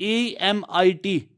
EMIT،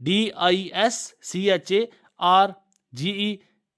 DISCHARGE،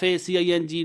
FACING،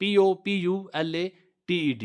POPULATED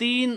3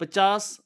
50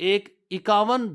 51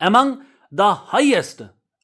among the highest,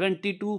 22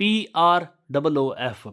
PROOF,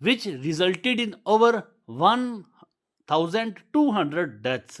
which resulted in over 1200 deaths,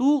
2